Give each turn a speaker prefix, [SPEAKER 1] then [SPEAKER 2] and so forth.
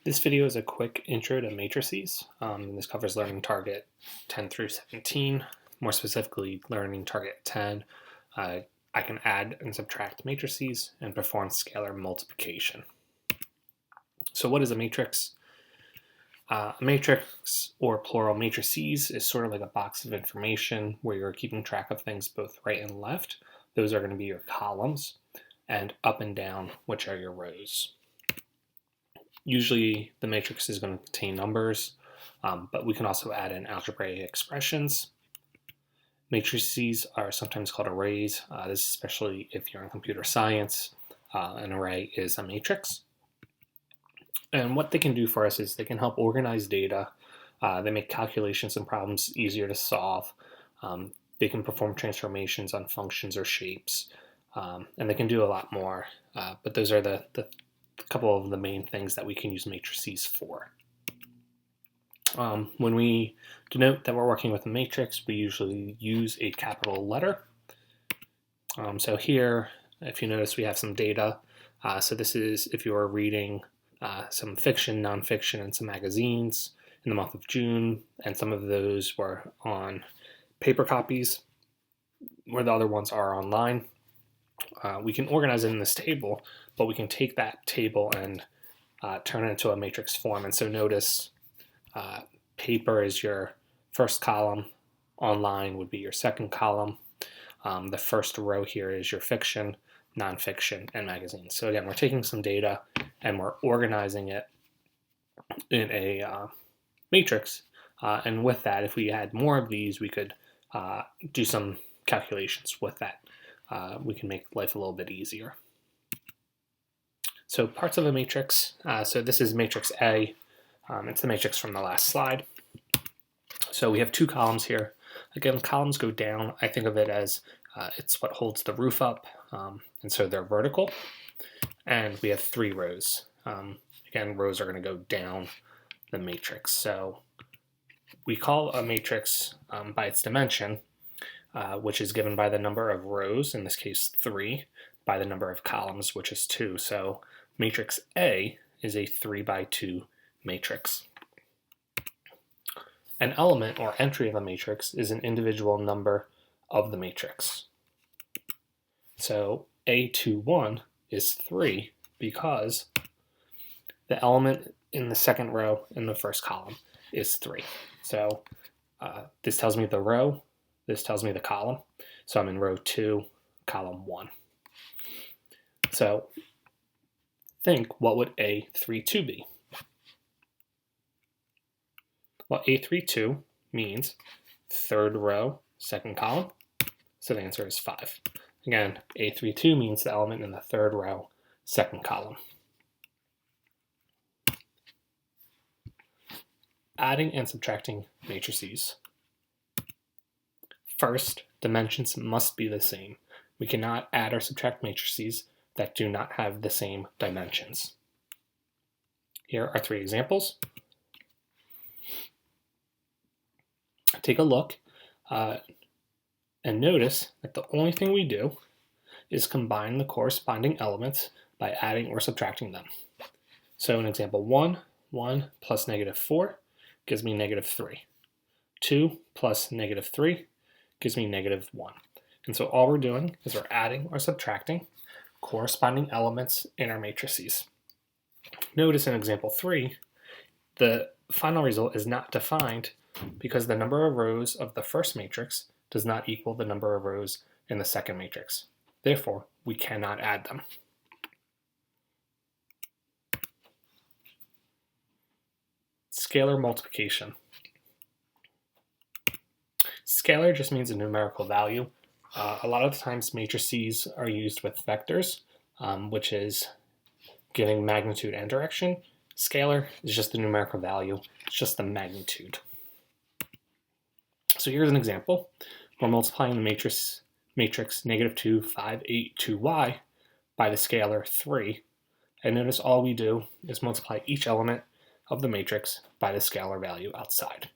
[SPEAKER 1] This video is a quick intro to matrices. This covers learning target 10 through 17, more specifically learning target 10. I can add and subtract matrices and perform scalar multiplication. So what is a matrix? A matrix, or plural matrices, is sort of like a box of information where you're keeping track of things both right and left. Those are going to be your columns, and up and down, which are your rows. Usually the matrix is going to contain numbers, but we can also add in algebraic expressions. Matrices are sometimes called arrays. This is especially if you're in computer science. An array is a matrix. And what they can do for us is they can help organize data. They make calculations and problems easier to solve. They can perform transformations on functions or shapes. And they can do a lot more. But those are the couple of the main things that we can use matrices for. When we denote that we're working with a matrix, we usually use a capital letter. So here, if you notice, we have some data. So this is if you are reading some fiction, nonfiction, and some magazines in the month of June, and some of those were on paper copies, where the other ones are online. We can organize it in this table, but we can take that table and turn it into a matrix form. And so notice paper is your first column, online would be your second column. The first row here is your fiction, nonfiction, and magazines. So again, we're taking some data and we're organizing it in a matrix. And with that, if we had more of these, we could do some calculations with that. We can make life a little bit easier. So parts of a matrix. So this is matrix A. It's the matrix from the last slide. So we have two columns here. Again, columns go down. I think of it as it's what holds the roof up. And so they're vertical. And we have three rows. Again, rows are going to go down the matrix. So we call a matrix by its dimension, which is given by the number of rows, in this case 3, by the number of columns, which is 2. So matrix A is a 3 by 2 matrix. An element or entry of a matrix is an individual number of the matrix. So A21 is 3 because the element in the second row in the first column is 3. So this tells me the row, this tells me the column. So I'm in row 2, column 1. So think, what would A32 be? Well, A32 means third row, second column. So the answer is 5. Again, A32 means the element in the third row, second column. Adding and subtracting matrices. First, dimensions must be the same. We cannot add or subtract matrices that do not have the same dimensions. Here are 3 examples. Take a look and notice that the only thing we do is combine the corresponding elements by adding or subtracting them. So in example 1, 1 plus negative 4 gives me negative 3. 2 plus negative 3 gives me negative 1. And so all we're doing is we're adding or subtracting corresponding elements in our matrices. Notice in example 3, the final result is not defined because the number of rows of the first matrix does not equal the number of rows in the second matrix. Therefore, we cannot add them. Scalar multiplication. Scalar just means a numerical value. A lot of the times matrices are used with vectors, which is giving magnitude and direction. Scalar is just the numerical value. It's just the magnitude. So here's an example. We're multiplying the matrix negative 2, 5, 8, 2y by the scalar 3. And notice all we do is multiply each element of the matrix by the scalar value outside.